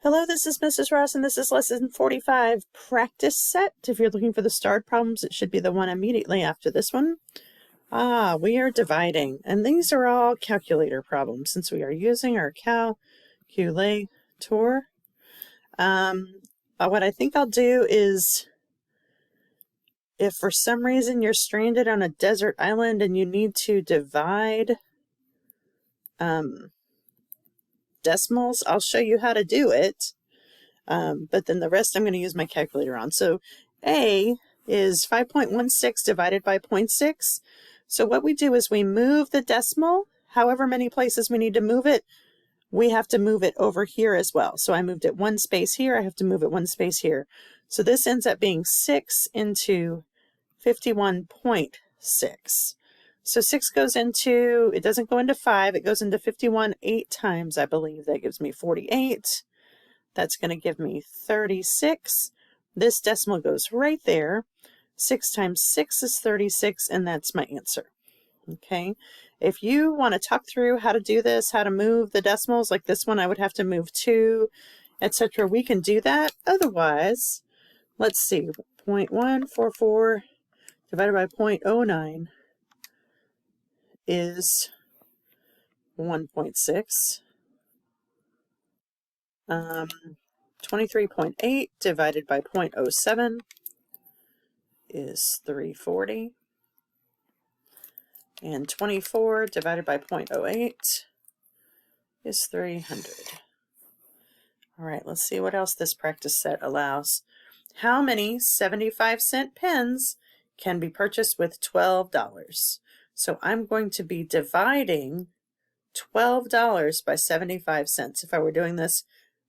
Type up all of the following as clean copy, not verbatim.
Hello, this is Mrs. Ross, and this is lesson 45, practice set. If you're looking for the starred problems, it should be the one immediately after this one. We are dividing, and these are all calculator problems since we are using our calculator. What I think I'll do is, if for some reason you're stranded on a desert island and you need to divide decimals, I'll show you how to do it. But then the rest I'm going to use my calculator on. So A is 5.16 divided by 0.6. So what we do is we move the decimal, however many places we need to move it, we have to move it over here as well. So I moved it one space here, I have to move it one space here. So this ends up being 6 into 51.6. So 6 goes into, it doesn't go into 5, it goes into 51 8 times, I believe. That gives me 48. That's going to give me 36. This decimal goes right there. 6 times 6 is 36, and that's my answer. Okay. If you want to talk through how to do this, how to move the decimals, like this one I would have to move 2, etc., we can do that. Otherwise, let's see, 0.144 divided by 0.09 is 1.6. 23.8 divided by 0.07 is 340. And 24 divided by 0.08 is 300. All right, let's see what else this practice set allows. How many 75-cent pens can be purchased with $12? So I'm going to be dividing $12 by 75 cents. If I were doing this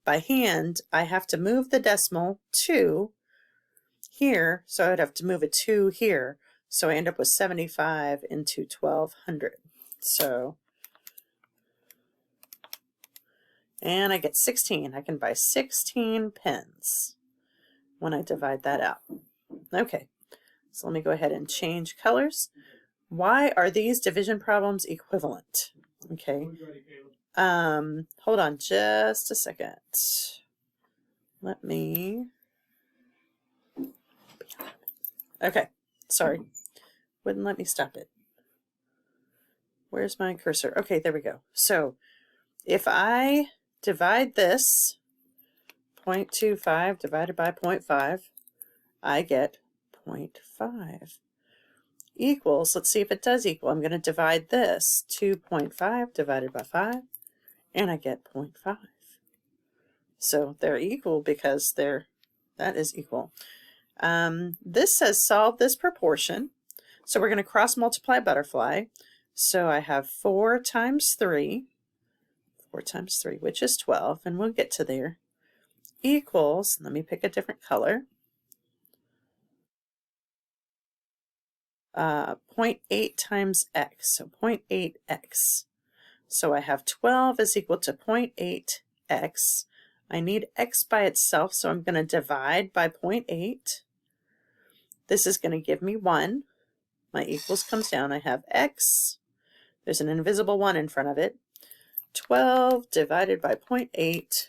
by hand, I have to move the decimal 2 here, so I'd have to move a 2 here. So I end up with 75 into 1200. So, and I get 16. I can buy 16 pens when I divide that out. Okay, so let me go ahead and change colors. Why are these division problems equivalent? Okay. Hold on just a second. Let me. Okay, sorry. Wouldn't let me stop it. Where's my cursor? Okay, there we go. So if I divide this 0.25 divided by 0.5, I get 0.5 equals, let's see if it does equal. I'm going to divide this 2.5 divided by 5, and I get 0.5. So they're equal because that is equal. This says solve this proportion. So we're going to cross multiply butterfly. So I have 4 times 3, which is 12, and we'll get to there, equals, let me pick a different color, 0.8 times x, so 0.8x. So I have 12 is equal to 0.8x. I need x by itself, so I'm going to divide by 0.8. This is going to give me 1. My equals comes down. I have x. There's an invisible 1 in front of it. 12 divided by 0.8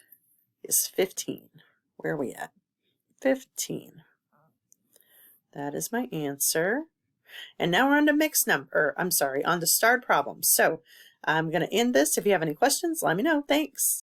is 15. Where are we at? 15. That is my answer. And now we're on to mixed number, on to starred problems. So I'm going to end this. If you have any questions, let me know. Thanks.